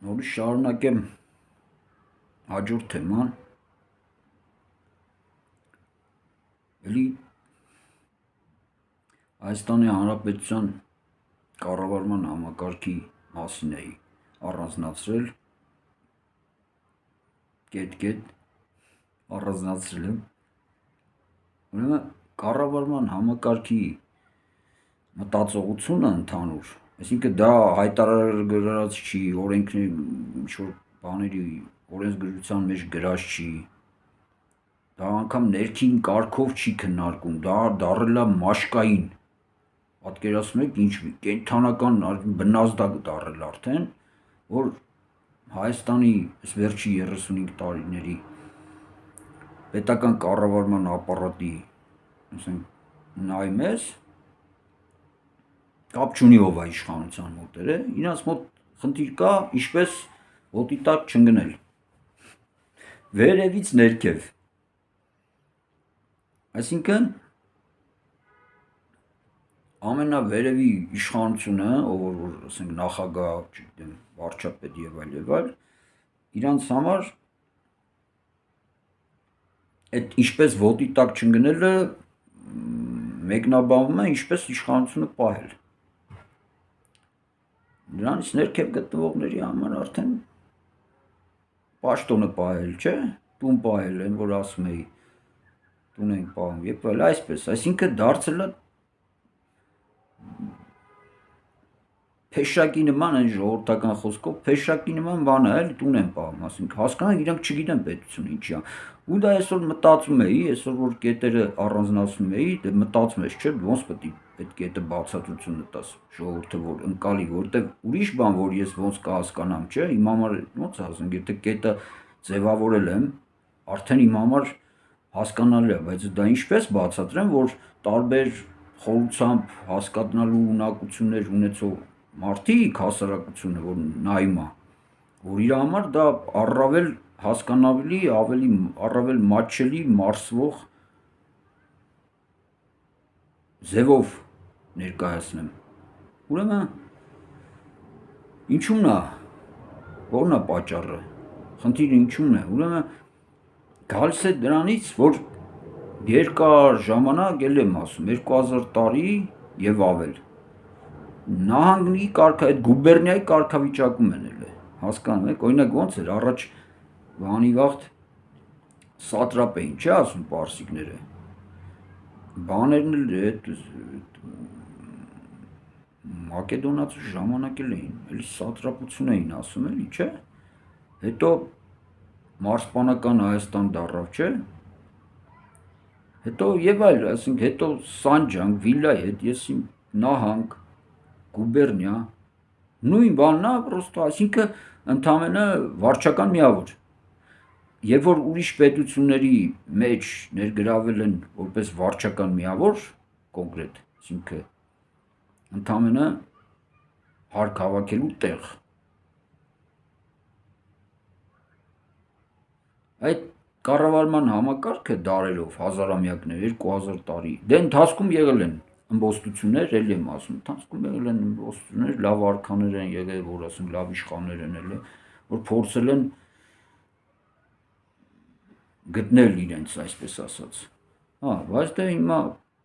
Նորից շարունակեմ հաջորդ թեման, էլի Հայաստանի Հանրապետության կառավարման համակարգի մասին էի առանձնացրել, կետ առանձնացրել եմ, ուրեմն կառավարման համակարգի մտածողությունը ընդհանուր, այսինքն դա հայտարարած չի, օրենքների ինչ-որ բաների օրենսգրության մեջ գրած չի, դա անգամ ներքին կարգով չի քննարկում, դա դառել է մաշկային, պատկերացնում եք ինչ կենդանական բնազդակ դառել արդեն, որ Հայաստանի վերջի 35 տարիների պետական կառավարման ապարատի նայում ես, կապ չունի ով է իշխանության մոտ է, իրանց մոտ խնդիր կա, ինչպես ոտի տակ չընկնել, վերևից ներքև, այսինքն ամենավերևի իշխանությունը, ով որ ասենք նախագահ, չգիտեմ, վարչապետ եւ այլ, իրանց համար այդ ինչպես ոտի տակ չընկնելը մեկնաբանվում է ինչպես իշխանությունը պահել։ Նրանից ներքև գտնվողների համար արդեն պաշտոնը պահել, չէ, տուն պահել են, որ ասում էի, տուն ենք պահում, եւ այլ այսպես, այսինքն դարձել է փեշակի նման այն ժողովրդական խոսքով փեշակի նման բան է, էլի տուն են պահում, ասինքն հասկանան իրանք չգիտեն պետությունը ինչի է։ Ու դա այսօր մտածում էի, այսօր որ կետերը առանձնացնում էի, դե մտածում ես, չէ, ոնց պետք է այդ կետը բացատրությունը տաս ժողովուրդը որ ընկալի, որտեվ ուրիշ բան որ ես ոնց կհասկանամ, չէ, իմ համար ոնց ասենք, եթե կետը ձևավորել եմ, արդեն իմ համար հասկանալի է, բայց դա ինչպես բացատրեմ, որ տարբեր խորությամբ հասկանալու ունակություններ ունեցող մարդիկ հասարակությունը, որ նայում է, որ իր համար դա առավել հասկանալի, առավել մատչելի, մարսվող ձևով ներկայացնեմ։ Ուրեմն ինչու՞մն է, որն է պատճառը, խնդիրը ինչու՞մն է, ուրեմն գալիս է դրանից, որ երկար ժամանակ էլ եմ ասում, 2000 տարի եւ ավել նահանգի այդ գուբերնիայի կարգավիճակում են ելել, հասկանում եք, օրինակ ոնց էր առաջ վանի վաղտ սատրապ էին, չէ՞ ասում պարսիկները, բաներն էլ մակեդոնացու ժամանակ էլ էին, էլի սատրապություն էին ասում, էլի, չէ՞, հետո մարսպանական Հայաստան դառավ, չէ՞, հետո եւ այլ, ասենք հետո Սանջանք, Վիլայետ, եսիմ նահանգ, գուբերնիա, նույն բանն է, պրոստո, այսինքն ընդամենը վարչական միավոր։ Երբ որ ուրիշ պետությունների մեջ ներգրավել են որպես վարչական միավոր, կոնկրետ, այսինքն ընդամենը հարկ հավաքելու տեղ։ Այդ կառավարման համակարգը դարելով հազարամյակներ, 2000 տարի, դե ընթացքում եղել են ըմբոստություններ, էլի եմ ասում, ընթացքում եղել են ըմբոստություններ, լավ արքաներ են եղել, որ ասում լավ իշխաններ են եղել, որ փորձել են գտնել իրենց, այսպես ասած։ Հա, բայց դե հիմա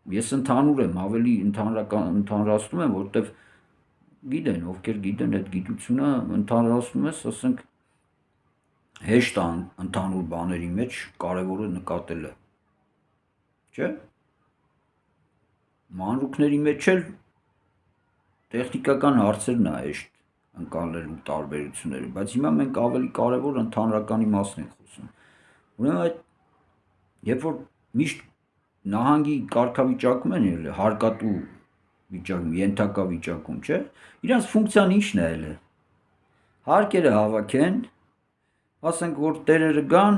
ես ընդհանուր եմ, ավելի ընդհանրացնում եմ, որտեվ գիտեն, ովքեր գիտեն այդ գիտությունը ընդհանրացնում ես, ասենք հեշտ է ընդհանուր բաների մեջ կարևորը նկատելը, չէ՞։ Մանրուքների մեջ էլ տեխնիկական հարցերն է հեշտ ընկալելու տարբերությունները, բայց հիմա մենք ավելի կարևոր ընդհանրականի մասն ենք խոսում։ Ուրեմն այդ երբ որ միշտ նահանգի կարգավիճակում են եղել, հարկատու վիճակում, ենթակա վիճակում, չէ՞, իրանց ֆունկցիան ի՞նչն է եղել։ Հարկերը հավաքեն, ասենք որ տերերը գան,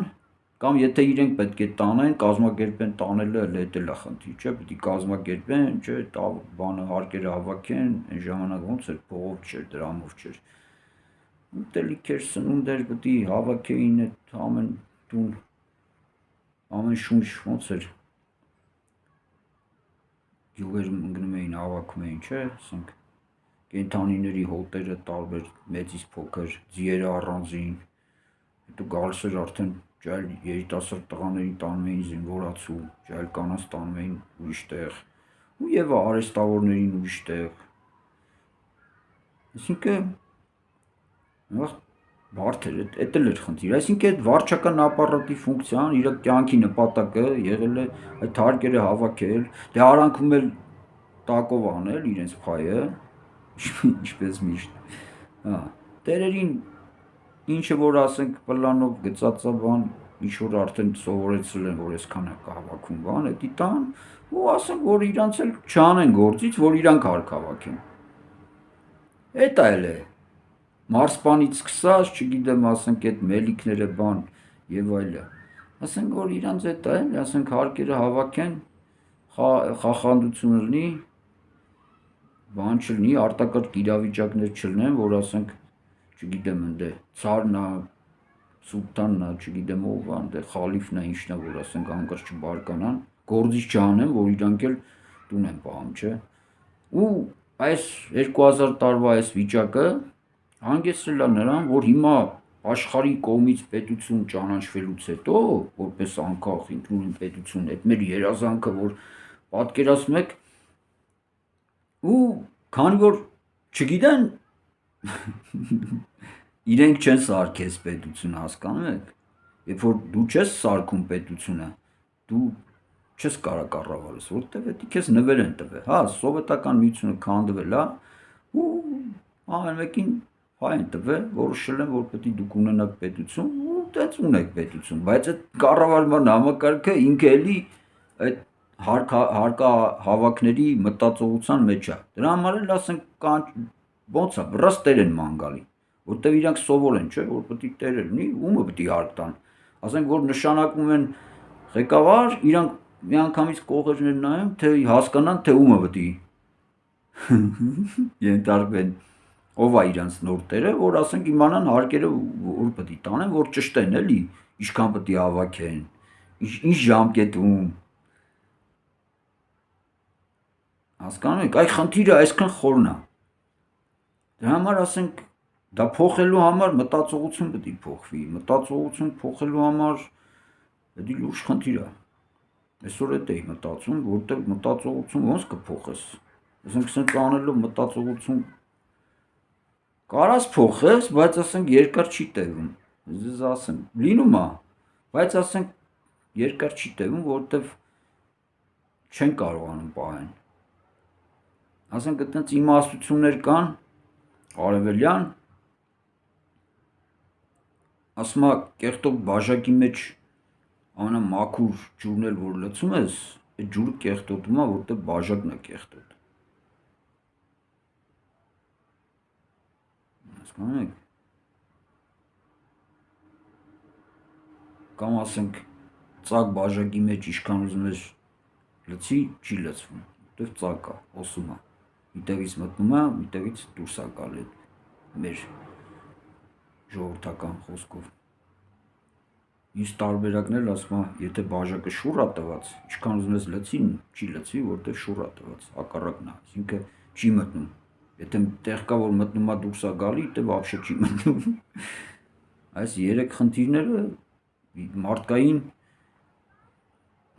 կամ եթե իրենք պետք է տանեն, կազմակերպեն տանելը հետ էլ է խնդիր, չէ՞, պետք է կազմակերպեն, չէ, բանը հարկերը հավաքեն, այն ժամանակ ոնց էր, փողով չէր, դրամով չէր։ Ուտելիք էր, սնունդ էր, պետք է հավաքեին այդ ամեն տուն, ամեն շունչ ոնց էր, գյուղերում ընկնում էին, հավաքում էին, չէ, ասենք կենդանիների հոտերը տարբեր մեծից փոքր, ձիերը առանձին, հետո գալիս էր արդեն ջայլ երիտասարդ տղաներին տանում էին զինվորացու, ջայլ կանանց տանում էին ուրիշ տեղ, ու եւ արեստավորներին ուրիշ տեղ։ Այսինքն բարդ էր, էդ էլ էր խնդիր։ Այսինքն այդ վարչական ապարատի ֆունկցիան, իր կյանքի նպատակը եղել է այդ հարկերը հավաքել, դե արանքում էլ տակով անել իրենց փայը, ինչպես միշտ։ Հա, տերերին ինչը որ ասենք պլանով գծածա բան, ինչ որ արդեն սովորեցրել են, որ այսքան է հավաքում բան, էդի տան, ու ասենք որ իրանց էլ չանեն գործից, որ իրանք հարկ հավաքեն։ Էդ այլ է։ Մարսպանից սկսած, չգիտեմ, ասենք այդ մելիքները բան եւ այլը։ Ասենք որ իրանց այդ է, ասենք հարկերը հավաքեն, խախանդություն լինի, բան չլինի, արտակարգ իրավիճակներ չլինեն, որ ասենք, չգիտեմ, ընդ ցարնա, սուլտաննա, չգիտեմ ով է, ընդ խալիֆն է, ինչն է, որ ասենք անկրճ չբարկանան, գործից չանեն, որ իրանք էլ տուն են պահում, չէ։ Ու այս 2000 տարվա այս վիճակը հանգեցրել է նրան, որ հիմա աշխարհի կողմից պետություն ճանաչվելուց հետո, որպես անկախ ինքնուրույն պետություն, այդ մեր երազանքը, որ պատկերացնում եք, ու քանի որ չգիտեն իրենք չեն սարքես պետությունը, հասկանում եք, երբ որ դու չես սարքում պետությունը, դու չես կարող կառավարես, որտեղ դա քեզ նվեր են տվել, հա, սովետական միությունը քանդվել է, ու ամեն մեկին հայ են տվել, որոշել են, որ պետք է դուք ունենաք պետություն, ու տենց ունեք պետություն, բայց այդ կառավարման համակարգը ինքը էլի այդ հարկահավաքների մտածողության մեջ է։ Դրա համար էլ ասենք ոնց է, բռած տեր են ման գալի, որտեղ իրանք սովոր են, չէ, որ պետք է տերը լինի, ումը պետք է հարկ տան։ Ասենք որ նշանակում են ղեկավար, իրանք միանգամից կողերներ նայում, թե հասկանան, թե ումը պետք է ենթարկվեն, ով է իրանց նոր տերը, որ ասենք իմանան հարկերը որ պետք է տանեն, որ ճշտեն էլի, ինչքան պետք է հավաքեն, ինչ ժամկետում։ Հասկանում եք, այդ խնդիրը այսքան խորն է։ Դրա համար ասենք դա փոխելու համար մտածողություն պետք է փոխվի, մտածողություն փոխելու համար դա լուրջ խնդիր է։ Այսօր էդ էի մտածում, որտեղ մտածողություն ոնց կփոխես։ Ասենք սենց անելով մտածողություն կարաս փոխես, բայց ասենք երկար չի տևում։ Ձեզ ասեմ, լինում է, բայց ասենք երկար չի տևում, որտեղ չեն կարողանում պահեն։ Ասենք այդտենց իմաստություններ կան, արևելյան, ասում է կեղտոտ բաժակի մեջ ամենամաքուր ջուրն էլ որ լցում ես, այդ ջուրը կեղտոտում է, որտեղ բաժակն է կեղտոտ։ Հասկանում եք։ Կամ ասենք ծակ բաժակի մեջ ինչքան ուզում ես լցի, չի լցվում, որտեղ ծակ է, հոսում է։ Միտեղից մտնում է, միտեղից դուրս է գալի մեր ժողովրդական խոսքով։ Ինչ տարբերակն էլ ասում է, եթե բաժակը շուռ է տված, ինչքան ուզում ես լցի, չի լցվի, որտեղ շուռ է տված, հակառակն է, այսինքն չի մտնում։ Եթե տեղ կա, որ մտնում է դուրս է գալի, դե вообще չի մտնում։ Այս երեք խնդիրները մարդկային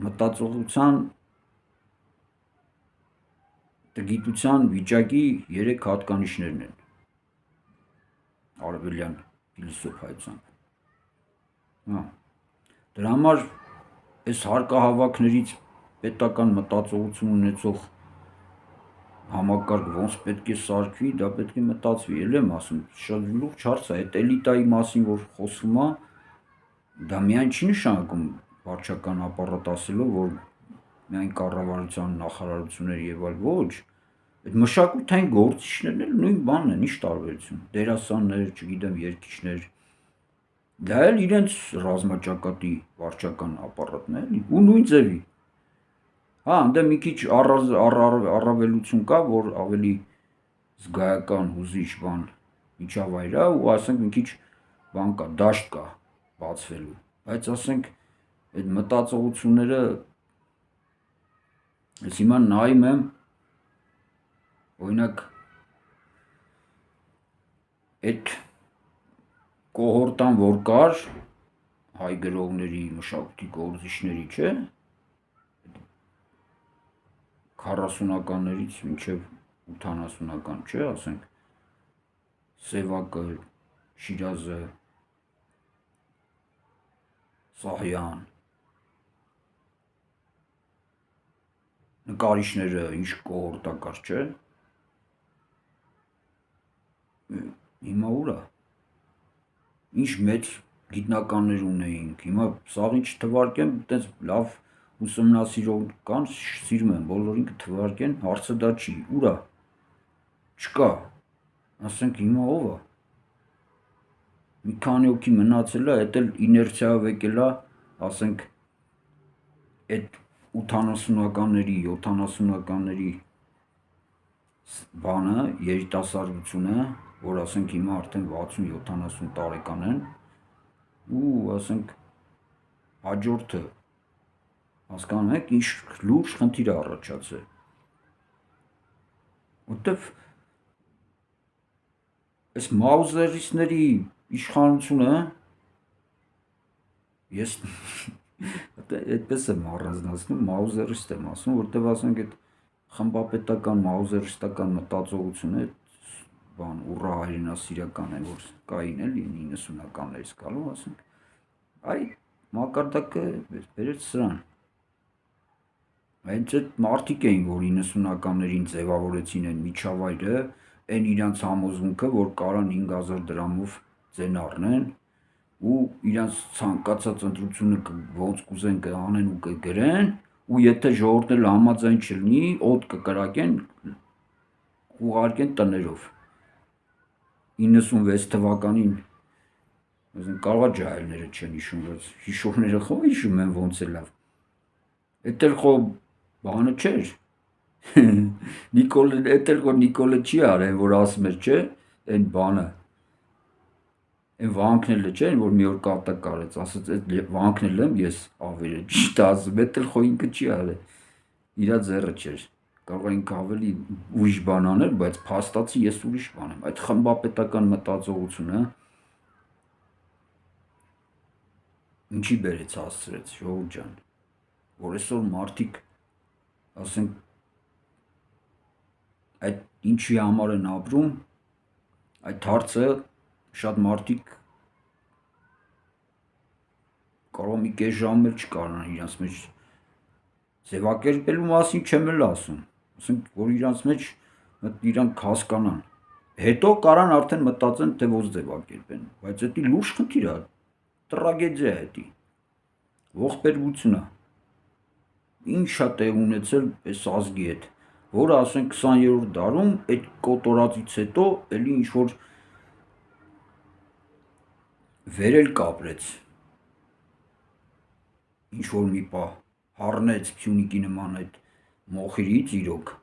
մտածողության տգիտության վիճակի երեք հատկանիշներն են արևելյան փիլիսոփայությամբ։ Հա։ Դրա համար այս հարկահավաքներից պետական մտածողություն ունեցող համակարգ ոնց պետք է սարքվի, դա պետք է մտածվի, էլ եմ ասում, շատ լուրջ հարց է, այդ էլիտայի մասին որ խոսվում է, դա միայն չի նշանակում վարչական ապարատ ասելով, որ միայն կառավարության նախարարություններ եւ այլ ոչ, այդ մշակութային գործիչներն էլ նույն բանն են, ինչ տարբերություն, դերասաններ, չգիտեմ, երգիչներ, դա էլ իրենց ռազմաճակատի վարչական ապարատն է, ու նույն ձևի։ Հա, ընդ մի քիչ առավելություն կա, որ ավելի զգայական հուզիչ բան միջավայր է, ու ասենք մի քիչ բան կա, դաշտ կա բացվելու, բայց ասենք այդ մտածողությունները ես հիմա նայում եմ, օրինակ այդ կոհորտան որ կար հայ գրողների, մշակույթի գործիչների, չէ, 40-ականներից մինչև 80-ական, չէ, ասենք Սևակը, Շիրազը, Սահյան, նկարիչները ինչ կոհորտակար, չէ, հիմա ուրա, ինչ մեծ գիտնականներ ունեինք, հիմա սաղին չթվարկեմ, տենց լավ ուսումնասիրող կան, սիրում են բոլորին կթվարկեն, հարցը դա չի, ուրա, չկա, ասենք հիմա ով է, մի քանի հոգի մնացել է, էդ էլ իներցիայով եկել է, ասենք, այդ 80-ականների, 70-ականների բանը, երիտասարդությունը, որ ասենք հիմա արդեն 60-70 տարեկան են, ու ասենք հաջորդը հասկանում եք ինչ լուրջ խնդիր է առաջացել, որտեվ այս մաուզերիստների իշխանությունը ես այդպես եմ առանձնացնում, մաուզերիստ եմ ասում, որտեվ ասենք այդ խմբապետական, մաուզերիստական մտածողությունը բան ուռա հայրենասիրական է, որ կային էլի 90-ականներից գալու, ասենք, այդ մակարդակը բերեց սրան։ Հենց այդ մարդիկ էին, որ 90-ականներին ձևավորեցին այն միջավայրը, այն իրանց համոզմունքը, որ կարան 5000 դրամով ձեն առնեն, ու իրանց ցանկացած ընտրությունը ոնց կուզեն կանեն ու կգրեն, ու եթե ժողովուրդն էլ համաձայն չլինի, օդ կկրակեն, ուղարկեն տներով։ 96 թվականին կարող է ջահելները չեն հիշում, բայց հիշողները խո հիշում են ոնց է լավ։ Էդ էլ խո բանը չէր։ Էդ էլ խո Նիկոլը չի արել, որ ասում էր, չէ, այն բանը։ Այն վանքն էլ չէ, որ մի օր կատակ արեց, ասաց այդ վանքն էլ եմ ես ավերը, ճիշտ ասում, էդ էլ խո ինքը չի արել։ Իրա ձեռը չէր։ Կարող է ինքը ավելի ուրիշ բան աներ, բայց փաստացի ես ուրիշ բան եմ։ Այդ խմբապետական մտածողությունը ինչի բերեց հասցրեց, ժողովուրդ ջան, որ այսօր մարդիկ, ասենք, այդ ինչի համար են ապրում, այդ հարցը շատ մարդիկ կարող մի կես ժամ էլ չկարանան իրանց մեջ ձևակերպելու մասին չեմ էլ ասում, ասենք, որ իրանց մեջ իրանք հասկանան, հետո կարան արդեն մտածեն, թե ոնց ձևակերպեն, բայց դա լուրջ խնդիր է, տրագեդիա է դա, ողբերգություն է, ինչ է տեղ ունեցել այս ազգի հետ, որը ասենք 20-րդ դարում այդ կոտորածից հետո էլի ինչ որ վերել կապրեց, ինչ որ մի պահ հառնեց Փյունիկի նման այդ մոխիրից իրոք,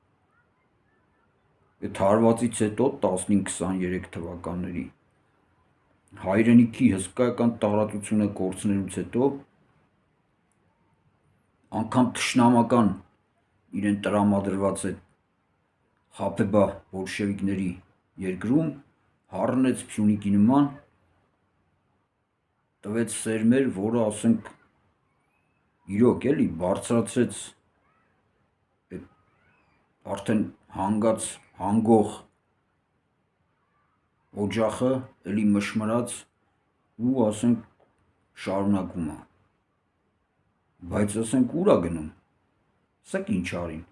այդ հարվածից հետո 15-23 թվականների հայրենիքի հսկայական տարածությունը կորցնելուց հետո անգամ թշնամական իրեն տրամադրված այդ խաբեբա բոլշևիկների երկրում հառնեց Փյունիկի նման, տվեց սերմեր, որը ասենք իրոք էլի բարձրացրեց արդեն հանգող օջախը էլի մշմրած ու ասենք շարունակում է, բայց ասենք ուր է գնում, սակ ինչ արին,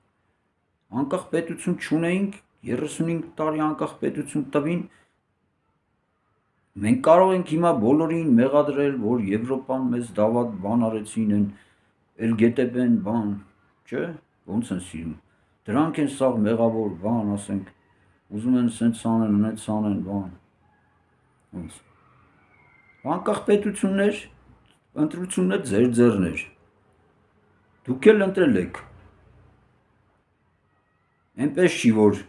անկախ պետություն չունեինք, 35 տարի անկախ պետություն տվին, մենք կարող ենք հիմա բոլորին մեղադրել, որ Եվրոպան մեզ դավադ բան արեցին են, LGBT-ն բան, չէ, ոնց են սիրում, դրանք են սաղ մեղավոր բան, ասենք, ուզում են սենց անեն, նենց անեն, բան, ոնց, անկախ պետություններ, ընտրությունն է ձեր ձեռներ, դուք էլ ընտրել եք, այնպես չի, որ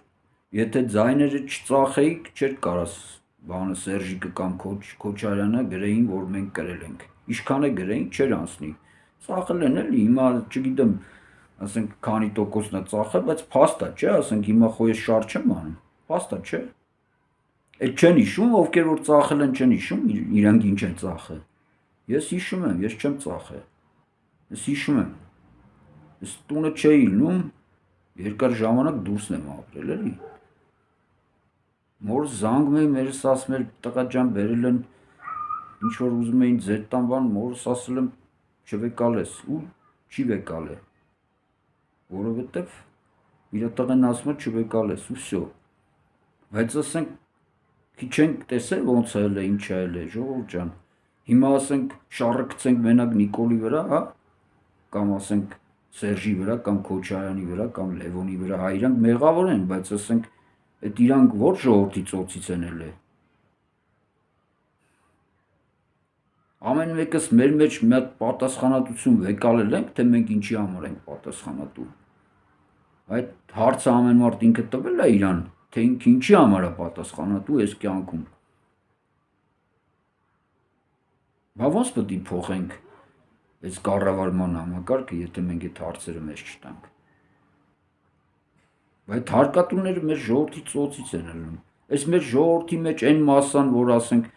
եթե ձայները չծախեիք, չեր կարաս բանը Սերժիկը կամ Քոչարյանը գրեին, որ մենք կրել ենք, ինչքան է գրեին, չեր անցնի, ծախել են էլի, հիմա չգիտեմ, ասենք քանի տոկոսն է ծախել, բայց փաստ է, չէ, ասենք հիմա խո ես շար չեմ անում, փաստ է, չէ, Այդ չեն հիշում, ովքեր որ ծախել են չեն հիշում, իրանք ինչ են ծախել։ Ես հիշում եմ, ես չեմ ծախել։ Ես հիշում եմ։ Ես տունը չէի լինում, երկար ժամանակ դուրսն եմ ապրել, էլի։ Մորս զանգում էի, մերս ասում էր տղա ջան բերել են ինչ որ ուզում էին ձեր տան բան, մորս ասել եմ չվեկալես ու չի վեկալե։ Որովհետև իր տղեն ասում է չվեկալես ու վсё։ Բայց ասենք քիչ ենք տեսել ոնց է էլ է, ինչ է էլ է, ժողովուրդ ջան։ Հիմա ասենք շարը գցենք մենակ Նիկոլի վրա, հա, կամ ասենք Սերժի վրա, կամ Քոչարյանի վրա, կամ Լևոնի վրա, հա իրանք մեղավոր են, բայց ասենք այդ իրանք որ ժողովրդի ծոցից են էլ է։ Ամեն մեկս մեր մեջ մի հատ պատասխանատվություն վեկալել ենք, թե մենք ինչի համար ենք պատասխանատու։ Այդ հարցը ամեն մարդ ինքը տվել է իրան, թե ինքը ինչի համար է պատասխանատու այս կյանքում։ Բա ոնց պետք է փոխենք այս կառավարման համակարգը, եթե մենք այդ հարցերը մեզ չտանք։ Բայց հարկատուները մեր ժողովրդի ծոցից են ելնում։ Այս մեր ժողովրդի մեջ այն մասսան, որ ասենք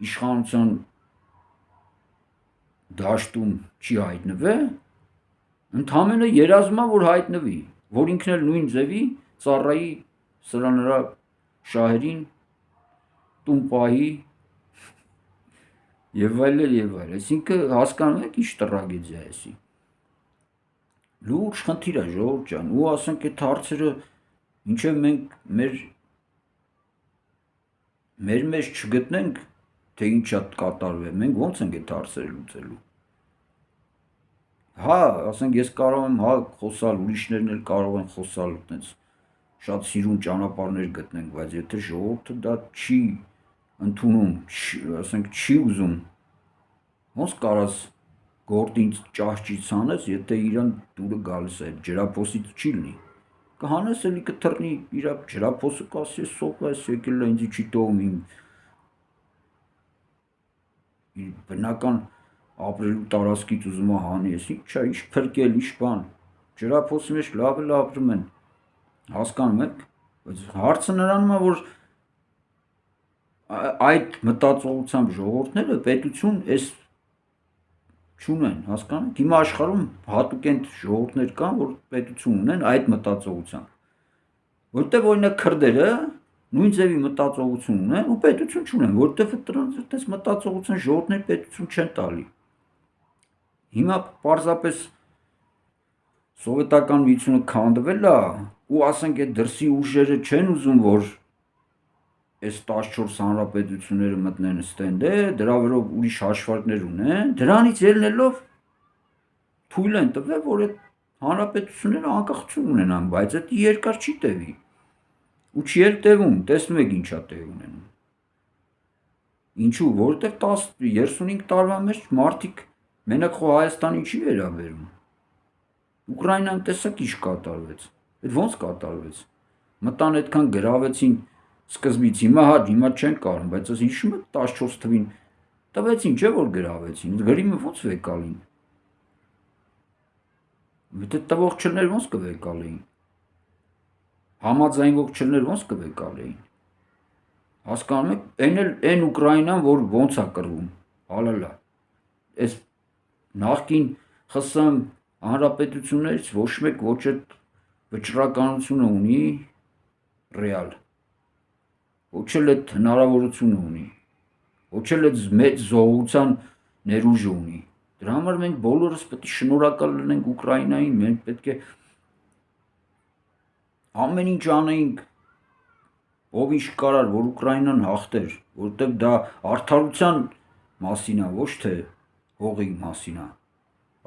իշխանության դաշտում չի հայտնվե, ընդհանրապես երազում է, որ հայտնվի, որ ինքն էլ նույն ձևի ծառայի սրա նրա շահերին տուն պահի եւ այլն եւ այլն։ Այսինքն հասկանում եք ինչ տրագեդիա է էսի։ Լուրջ խնդիր է ժողովուրդ ջան, ու ասենք այդ հարցերը ինչեւ մենք մեր մեջ չգտնենք, թե ինչա կատարվի, մենք ոնց ենք այդ հարցերը լուծելու։ Հա, ասենք ես կարող եմ հա խոսալ, ուրիշներն էլ կարող են խոսալ, այտենց շատ սիրուն ճանապարհներ գտնենք, բայց եթե ժողովուրդը դա չի ընդունում, ասենք չի ուզում, ոնց կարաս գործին ճահճից անես, եթե իրան դուրը գալիս է, ջրափոսից չի լինի։ Կհանես էլի կթռնի իր ջրափոսը կասի սոպես եկել է ինձ չի տողում իմ բնական ապրելու տարածքից ուզում է հանի, ես ինչ ինչ փրկել, ինչ բան։ Ջրափոսի մեջ լավ էլ ապրում են։ Հասկանում եք, բայց հարցը նրանում է, որ այդ մտածողությամբ ժողովուրդները պետություն էս չունեն, հասկանում եք։ Հիմա աշխարհում հատուկ են ժողովուրդներ կան, որ պետություն ունեն այդ մտածողությամբ։ Որտեղ օրինակ քրդերը նույն ձևի մտածողություն ունեն ու պետություն չունեն, որտեղ դրանց այդպես մտածողության ժողովուրդներ պետություն չեն տալի։ Հիմա պարզապես սովետական միությունը քանդվել է ու ասենք այդ դրսի ուժերը չեն ուզում, որ այս 14 հանրապետությունները մտնեն ստենդե, դրա վրով ուրիշ հաշվարկներ ունեն, դրանից ելնելով թույլ են տվել, որ այդ հանրապետությունները անկախություն ունենան, բայց դա երկար չի տևի։ Ու չի էլ տևում, տեսնում եք ինչա տեղ ունենում։ Ինչու, որովհետև 35 տարվա մեջ մարդիկ մենակ խո Հայաստանի չի վերաբերում։ Ուկրաինան տեսակ ինչ կատարվեց։ Այդ ոնց կատարվեց։ Մտան այդքան գրավեցին սկզբից, հիմա չեն կարող, բայց ես հիշում եք 14 թվին տվեցին, չէ՞ որ գրավեցին։ Գրիմը ոնց վեկալին։ Եթե տվող չլներ ոնց կվեկալեին։ Համաձայնվող չլներ ոնց կվեկալեին։ Հասկանում եք, այն Ուկրաինան, որ ոնց է կռվում, հալալա։ Այս նախկին ԽՍՀՄ հանրապետություններից ոչ մեկ ոչ այդ վճռականությունը ունի ռեալ։ Ոչ էլ այդ հնարավորությունը ունի։ Ոչ էլ այդ մեծ զողության ներուժը ունի։ Դրա համար մենք բոլորս պետք է շնորհակալ լինենք Ուկրաինային, մենք պետք է ամեն ինչ անեինք, ով ինչ կարար, որ Ուկրաինան հաղթեր, որտեղ դա արդարության մասին է, ոչ թե հողի մասին է։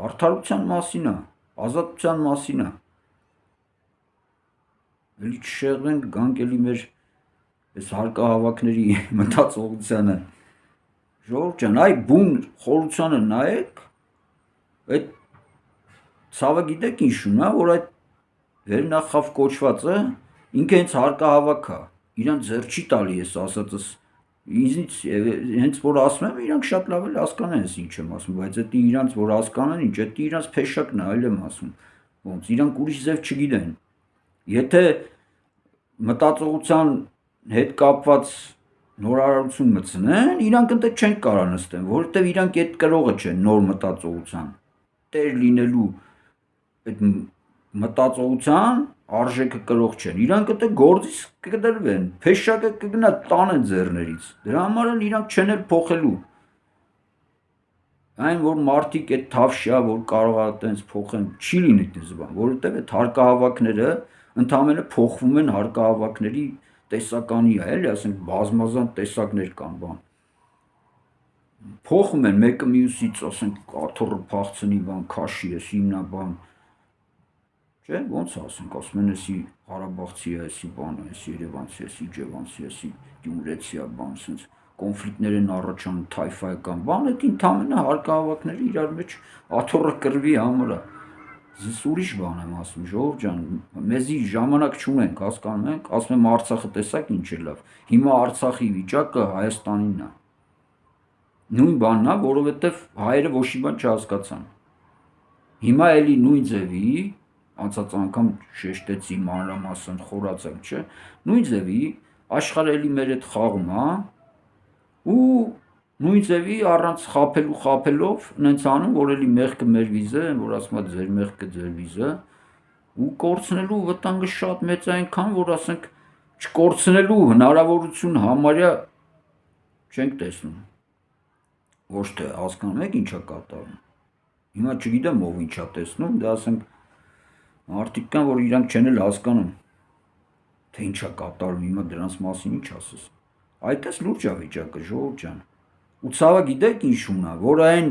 Արդարության մասին է, ազատության մասին է։ Էլի չշեղվենք, գանք էլի մեր այս հարկահավաքների մտածողությանը։ Ժողովուրդ ջան, այ բուն խորությանը նայեք, այդ ցավը գիտեք ինչու՞ն է, որ այդ վերնախավ կոչվածը ինքը հենց հարկահավաք է, իրան ձեռ չի տալի ես ասածս, ինձնից հենց որ ասում եմ, իրանք շատ լավ էլ հասկանան ես ինչ եմ ասում, բայց դա իրանց որ հասկանան ինչ, դա իրանց փեշակն է, այլ եմ ասում, ոնց իրանք ուրիշ ձև չգիտեն։ Եթե մտածողության հետ կապված նորարարություն մտցնեն, իրանք ընդ չեն կարող նստեն, որովհետև իրանք այդ կրողը չեն նոր մտածողության տեր լինելու այդ մտածողության արժեքը կրող չեն։ Իրանք ընդ գործից կդրվեն, փեշակը կգնա տանեն ձեռներից։ Դրա համար էլ իրանք չեն էլ փոխելու։ Այն որ մարդիկ այդ թավշյա, որ կարող է այտենց փոխեն, չի լինի այդպես բան, որովհետև այդ հարկահավաքները ընդհանրապես փոխվում են հարկահավաքների տեսականի է, էլի, ասենք բազմազան տեսակներ կան, բան։ Փոխում են մեկը մյուսից, ասենք աթոռը փախցնի, բան, քաշի, էս հիմնա բան։ Չէ, ոնց ասենք, ասում են էսի Ղարաբաղցի է, էսի բանը, էսի Երևանցի, էսի Ջևանցի, էսի Գյումրեցի է, բան, ասենց կոնֆլիկտներ են առաջանում, թայֆայական բան, այդ ընդհանրապես հարկահավաքները իրար մեջ աթոռը կրվի համար է։ Ես ուրիշ բան եմ ասում, ժողովուրդ ջան, մեզի ժամանակ չունենք, հասկանում եք, ասում եմ Արցախը տեսակ ինչ է լավ։ Հիմա Արցախի վիճակը Հայաստանինն է։ Նույն բանն է, որովհետև հայերը ոչ մի բան չհասկացան։ Հիմա էլի նույն ձևի, անցած անգամ շեշտեցի մանրամասն խորացանք, չէ, նույն ձևի աշխարհը էլի մեր հետ խաղում է, ու նույն ձևի առանց խափելով նենց անում, որ էլի մեղքը մեր վիզը, որ ասում է ձեր մեղքը ձեր վիզը, ու կորցնելու վտանգը շատ մեծ է այնքան, որ ասենք չկորցնելու հնարավորություն համարյա չենք տեսնում։ Ոչ թե հասկանում եք ինչա կատարվում։ Հիմա չգիտեմ ով ինչա տեսնում, դա ասենք մարդիկ կան, որ իրանք չեն էլ հասկանում, թե ինչա կատարվում, հիմա դրանց մասին ինչ ասես։ Այդպես լուրջ է վիճակը, ժողովուրդ ջան։ Ու ցավը գիտեք ինչու՞մն է, որ այն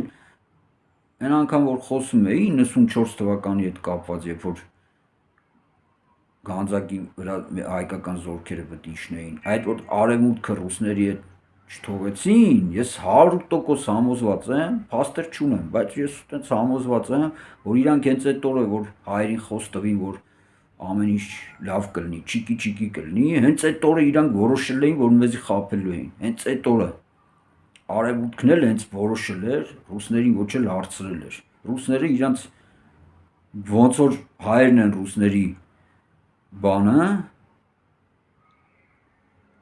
անգամ որ խոսում էի 94 թվականի հետ կապված, երբ որ Գանձակի վրա հայկական զորքերը պետք է իջնեին, այդ որ արևմուտքը ռուսների հետ չթողեցին, ես 100% համոզված եմ, փաստեր չունեմ, բայց ես այդպես համոզված եմ, որ իրանք հենց այդ օրը որ հայերին խոս տվին, որ ամեն ինչ լավ կլինի, չիկի կլինի, հենց այդ օրը իրանք որոշել էին, որ մեզի խաբելու էին, հենց այդ օրը արևմուտքն էլ հենց որոշել էր, ռուսներին ոչ էլ հարցրել էր։ Ռուսները իրանք ոնց որ հայերն են ռուսների բանը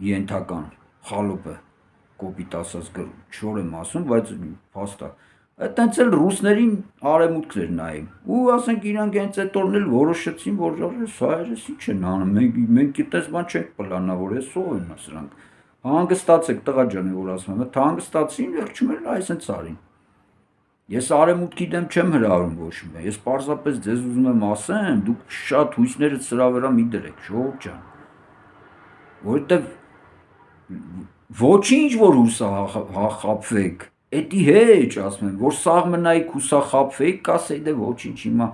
ենթական խալոպը կոպիտ ասած չոր եմ ասում, բայց փաստ է։ Այդտենց էլ ռուսներին արևմուտքն էր նայում։ Ու ասենք իրանք հենց այդ օրն էլ որոշեցին, որ հայերս ինչ են անում, մենք այդպես բան չենք պլանա, որ էս ով են սրանք։ Հանգստացեք տղա ջան, որ ասում եմ, հանգստացին, վերջում էլ այսպես արին։ Ես արևմուտքի դեմ չեմ հրահրում ոչ մի, ես պարզապես ձեզ ուզում եմ ասեմ, դուք շատ հույսներդ սրա վրա մի դրեք, ժողովուրդ ջան։ Որովհետև ոչինչ որ հուսախաբվեք, էդի հեչ ասում եմ, որ սաղ մնայիք հուսախաբվեիք, կասեի դե ոչինչ հիմա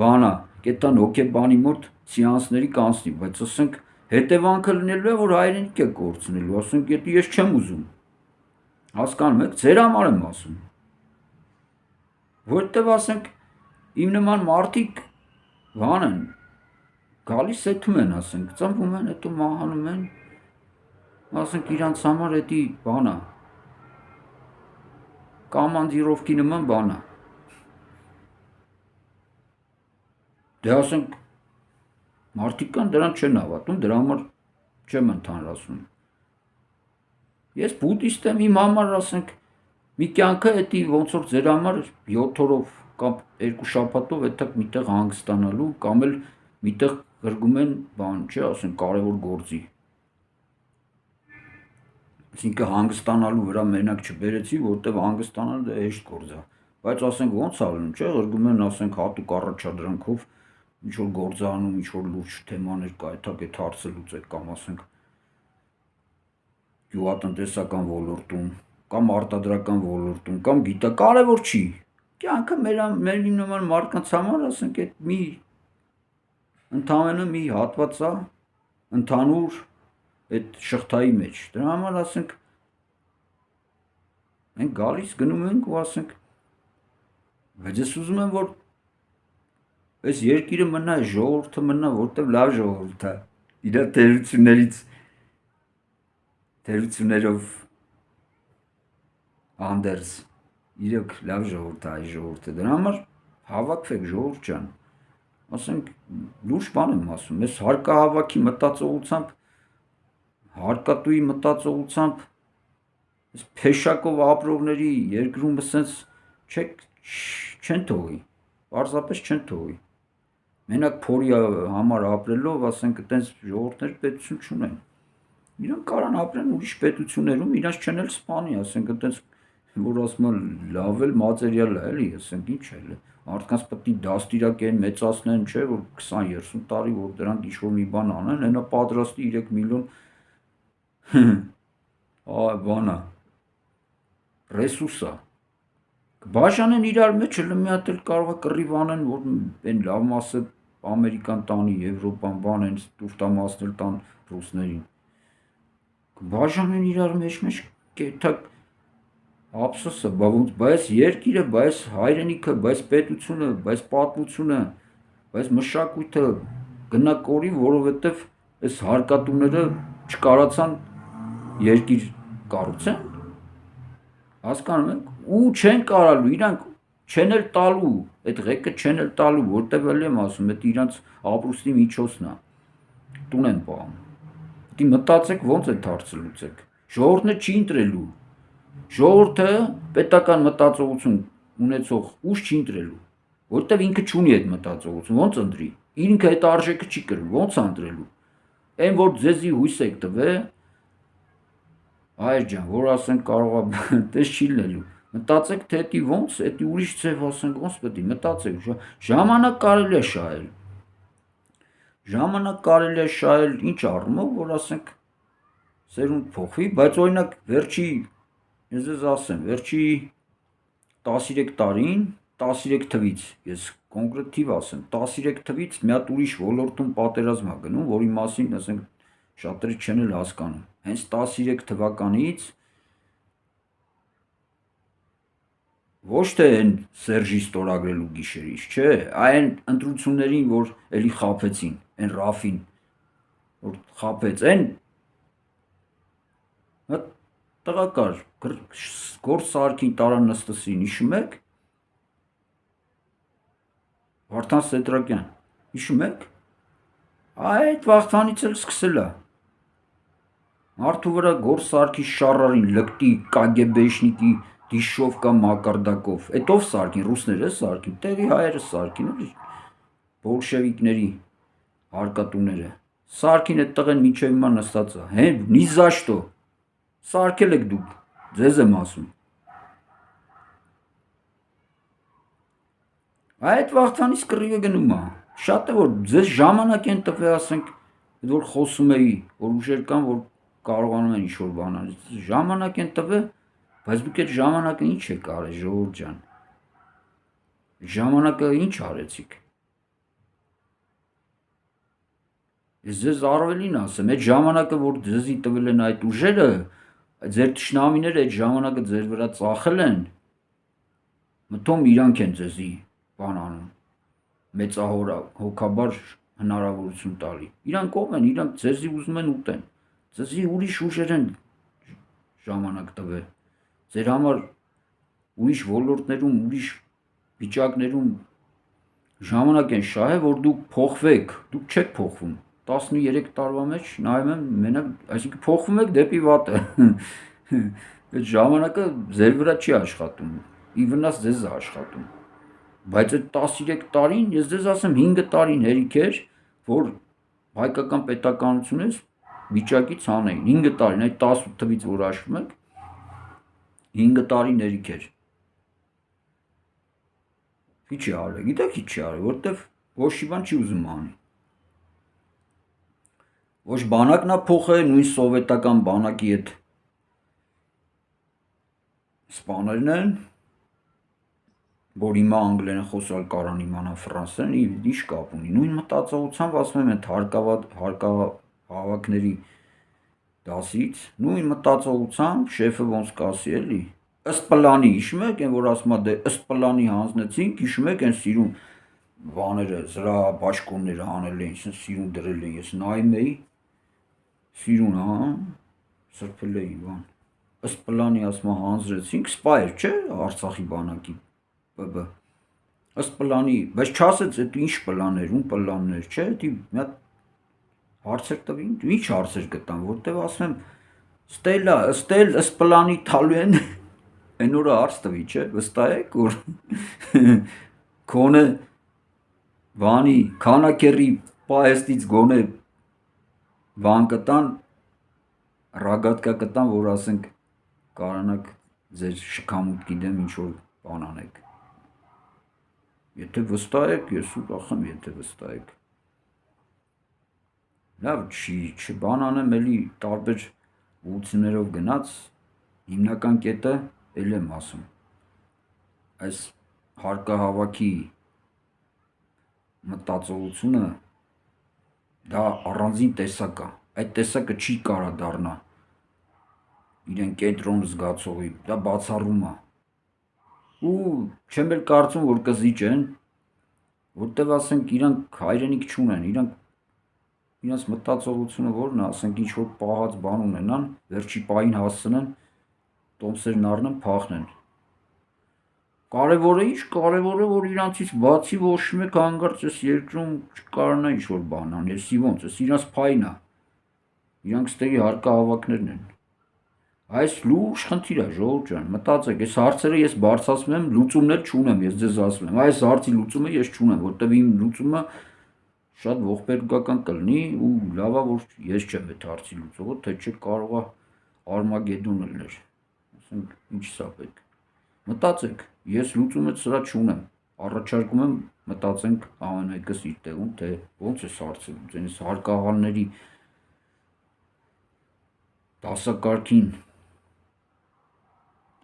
բանա, կետան հոգեբանի մոտ սեանսների կանցնի, բայց ասենք հետևանքը լինելու է, որ հայրենիք է կորցնելու, ասենք եթե ես չեմ ուզում։ Հասկանում եք, ձեր համար եմ ասում։ Որտեվ ասենք իմ նման մարդիկ բան են, գալիս էթում են, ասենք, ծնվում են, հետո մահանում են, ասենք իրանց համար էդի բանա, կամանձիրովքի նման բանա։ Դե ասենք մարդիկ կան դրան չեն հավատում, դրա համար չեմ ընդհանրացնում։ Ես բուդդիստ եմ, իմ համար ասենք մի կյանքը էդի ոնց որ ձեր համար 7 օրով կամ 2 շաբաթով էդտեղ միտեղ հանգստանալու կամ էլ միտեղ գրգում են բան, չէ, ասենք կարևոր գործի։ Այսինքն հանգստանալու վրա մենակ չբերեցի, որտեղ հանգստանալը դա հեշտ գործ է։ Բայց ասենք ոնց ալնում, չէ, գրգում են, ասենք հատուկ առաջադրանքով ինչ որ գործանում, ինչ որ լուրջ թեմաներ կա, այդ հարցը լուծեք կամ ասենք գյուղատնտեսական ոլորտում կամ արտադրական ոլորտում կամ գիտա կարևոր չի։ Կյանքը մեր նման մարդկանց համար ասենք այդ մի ընդհանրապես մի հատված է ընդհանուր այդ շղթայի մեջ։ Դրա համար ասենք մենք գալիս գնում ենք ու ասենք բայց ես ուզում եմ որ այս երկիրը մնա, ժողովուրդը մնա, որտեղ լավ ժողովուրդ է։ Իր թերություններով անդերս իրոք լավ ժողովուրդ է այս ժողովուրդը։ Դրա համար հավաքվեք ժողովուրդ ջան։ Ասենք լուրջ բան եմ ասում, ես հարկահավաքի մտածողությամբ հարկատուի մտածողությամբ այս փեշակով ապրողների երկրում սենց չեն թողի, պարզապես չեն թողի։ Մենակ փորի համար ապրելով, ասենք, այտենց ժողովուրդներ պետություն չունեն։ Իրանք կարան ապրեն ուրիշ պետություններում, իրանք չեն էլ սպանի, ասենք, այտենց, որ ասում են լավ էլ մատերիալ է, էլի, ասենք, ինչ էլ է։ Մարդկանց պետք է դաստիարակեն, մեծացնեն, չէ, որ 20-30 տարի, որ դրանք ինչ-որ մի բան անեն, հենա պատրաստի 3 միլիոն բանա, ռեսուրսա։ Բաժանեն իրար մեջ, հələ մի հատ էլ կարող է կռիվ անեն, որ այն լավ մասը Ամերիկան տանի, Եվրոպան բանեն, տուֆտամասն էլ տան ռուսներին։ Բաժանեն իրար մեջ կեթակ ափսոսը, բայց երկիրը, բայց հայրենիքը, բայց պետությունը, բայց պատմությունը, բայց մշակույթը գնա կորի, որովհետև այս հարկատուները չկարացան երկիր կառուցեն։ Հասկանում եք, ու չեն կարալու, իրանք չեն էլ տալու, այդ ղեկը չեն էլ տալու, որտեվ էլ եմ ասում, այդ իրանց ապրուստի միջոցն է, տուն են պահում։ Դի մտածեք ոնց այդ հարցը լուծեք։ Ժողովուրդը չի ընտրելու, ժողովուրդը պետական մտածողություն ունեցող ուժ չի ընտրելու, որտեվ ինքը չունի այդ մտածողություն, ոնց ընտրի, ինքը այդ արժեքը չի կրում, ոնց ընտրելու։ Այն որ ձեզի հույս եք տվել, հայր ջան, որ ասենք կարող է տես չի լինելու, մտածեք թե էդի ոնց, էդի ուրիշ ձև ասենք ոնց պետք է մտածեք, ժամանակ կարելի է շահել, ժամանակ կարելի է շահել ինչ առումով, որ ասենք սերունդ փոխվի, բայց օրինակ վերջի, ես ձեզ ասեմ, վերջի 13 տարին, 13 թվից, ես կոնկրետ թիվ ասեմ, 13 թվից մի հատ ուրիշ ոլորտում պատերազմ է գնում, որի մասին ասենք շատերը չեն էլ հասկանում, հենց 13 թվականից ոչ թե այն Սերժի ստորագրելու գիշերից, չէ, այն ընտրություններին, որ էլի խաբեցին, այն Ռաֆին, որ խաբեց, այն տղա կար, Գործ Սարգին տարան Նստասին, հիշում եք, Վարդան Սեդրակյան, հիշում եք, այդ վաղթանից էլ սկսել է, մարդու վրա Գործ Սարգի շարարին լկտի կագեբեշնիկի դիշովկա մակարդակով, այդ ով Սարգին, ռուսները Սարգին, տեղի հայերը Սարգին, բոլշևիկների հարկատուները, Սարգին այդ տղեն մինչև հիմա նստած է, հեն նի за что, սարքել եք դուք, ձեզ եմ ասում։ Այդ վաղթանից կռիվը գնում է, շատ է որ ձեզ ժամանակ են տվել, ասենք, որ խոսում էի, որ ուժեր կան, որ կարողանում են ինչ-որ բան անել, ժամանակ են տվել, բայց դուք այդ ժամանակը ինչ եք արել, ժողովուրդ ջան, ժամանակը ինչ արեցիք։ Ես ձեզ առավելին ասեմ, այդ ժամանակը, որ ձեզի տվել են այդ ուժերը, ձեր թշնամիները այդ ժամանակը ձեր վրա ծախել են, մտում իրանք են ձեզի բան անում, մեծահոգաբար հնարավորություն տալի, իրանք ով են, իրանք ձեզի ուզում են ուտեն, ձեզի ուրիշ ուժեր են ժամանակ տվել, ձեր համար ուրիշ ոլորտներում, ուրիշ վիճակներում ժամանակ են շահել, որ դուք փոխվեք, դուք չեք փոխվում, 13 տարվա մեջ նայում եմ մենակ, այսինքն փոխվում եք դեպի վատը, այդ ժամանակը ձեր վրա չի աշխատում, ի վնաս ձեզ է աշխատում, բայց այդ 13 տարին, ես ձեզ ասեմ 5 տարին հերիք էր, որ հայկական պետականությունից վիճակից հանեին, 5 տարին, այդ 18 թվից որ աշխում եք, 5 տարին հերիք էր, ի չի արվել, գիտեք ի չի արվել, որտև ոչ մի բան չի ուզում անի, ոչ բանակն է փոխել, նույն սովետական բանակի հետ սպաներն են, որ հիմա անգլերեն խոսալ կարան իմանան ֆրանսերեն, ինչ կապ ունի, նույն մտածողությամբ ասում եմ այդ հարկահավաքների դասից, նույն մտածողությամբ շեֆը ոնց կասի էլի, ըստ պլանի, հիշում եք, որ ասում է դե ըստ պլանի հանձնեցինք, հիշում եք այն սիրուն բաները, զրահաբաշխումները հանել էին, սիրուն դրել էին, ես նայում էի, սիրուն, հա, սրբել էի, բան, ըստ պլանի ասում է հանձրեցինք, սպա էր, չէ, Արցախի բանակի, ըստ պլանի, բայց չասեց այդ ինչ պլաններ, ում պլաններ, չէ, դի մի հատ Հարցեր տվին, ինչ հարցեր գտան, որտեվ ասեմ, ստելա, ստել, սպլանի թալու են, այն օրը հարց տվի, չէ, վստահ եք, որ քոնը բանի, քանակերի պահեստից գոնե բան կտան, ռագատկա կտան, որ ասենք կարանակ ձեր շքամուտքի դեմ ինչ-որ բան անեք։ Եթե վստահ եք, ես ու կախեմ, եթե վստահ եք։ Լավ, բան անեմ, էլի տարբեր ուղղություններով գնաց, հիմնական կետը էլ եմ ասում։ Այս հարկահավաքի մտածողությունը դա առանձին տեսակ է։ Այդ տեսակը չի կարա դառնա իրեն կենտրոն զգացողի, դա բացառում է։ Ու չեմ էլ կարծում, որ կզիջեն, որտեվ ասենք իրանք հայրենիք չունեն, իրանց մտածողությունը որն է, ասենք ինչ որ պահած բան ունենան, վերջի պահին հասցնեն, տոմսերն առնեն, փախնեն։ Կարևորը ինչ, կարևորը որ իրանցից բացի ոչ մեկ հանգարց այս երկրում չկարանա ինչ որ բան անի, էսի ոնց, էս իրանց փայն է։ Իրանք ստերի հարկահավաքներն են։ Այս լուրջ խնդիր է, ժողովուրդ ջան, մտածեք, այս հարցերը ես բարձրացնում եմ, լուծումներ չունեմ, ես ձեզ ասում եմ, այս հարցի լուծումը ես չունեմ, որտեվ իմ լուծումը շատ ողբերգական կլինի ու լավա որ ես չեմ այդ հարցի լուծողը, թե չէ կարող է Արմագեդոն լիներ։ Ասենք ինչ սա պետք։ Մտածեք, ես լուծումը սրա չունեմ։ Առաջարկում եմ մտածենք ամեն մեկս իր տեղում, թե ոնց է հարցը լուծեն, այս հարկահանների դասակարգին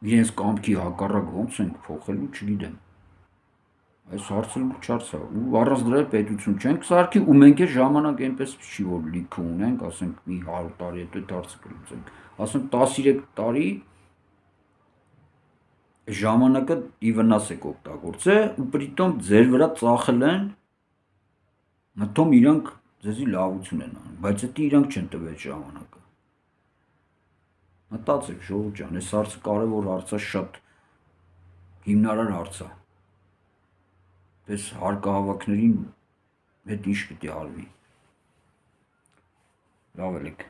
իրենց կամքի հակառակ ոնց ենք փոխելու, չգիտեմ։ Այս հարցը լուրջ հարց է, ու առանց դրա պետություն չենք սարքի, ու մենք էլ ժամանակ այնպես չի որ լիքը ունենք, ասենք մի 100 տարի հետո այդ հարցը կլուծենք։ Ասենք 13 տարի ժամանակը ի վնաս եք օգտագործել, ու պրիտոմ ձեր վրա ծախել են, մտում իրանք ձեզի լավություն են անում, բայց դա իրանք չեն տվել ժամանակը։ Մտածեք, ժողովուրդ ջան, այս հարցը կարևոր հարց է, շատ հիմնարար հարց է։ Այս հարկահավաքներին հետ ինչ պետք է արվի։ Լավ ելեք։